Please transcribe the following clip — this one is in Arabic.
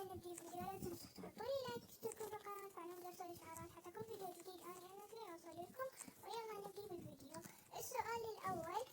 عشان نبدي الفيديو لا تنسوا تحطوا لي لايك وتشتركوا بالقناة وتفعلوا زر الإشعارات حتى كل فيديو جديد أنا أنزله يوصل لكم. ويلا نبدي بالفيديو. السؤال الأول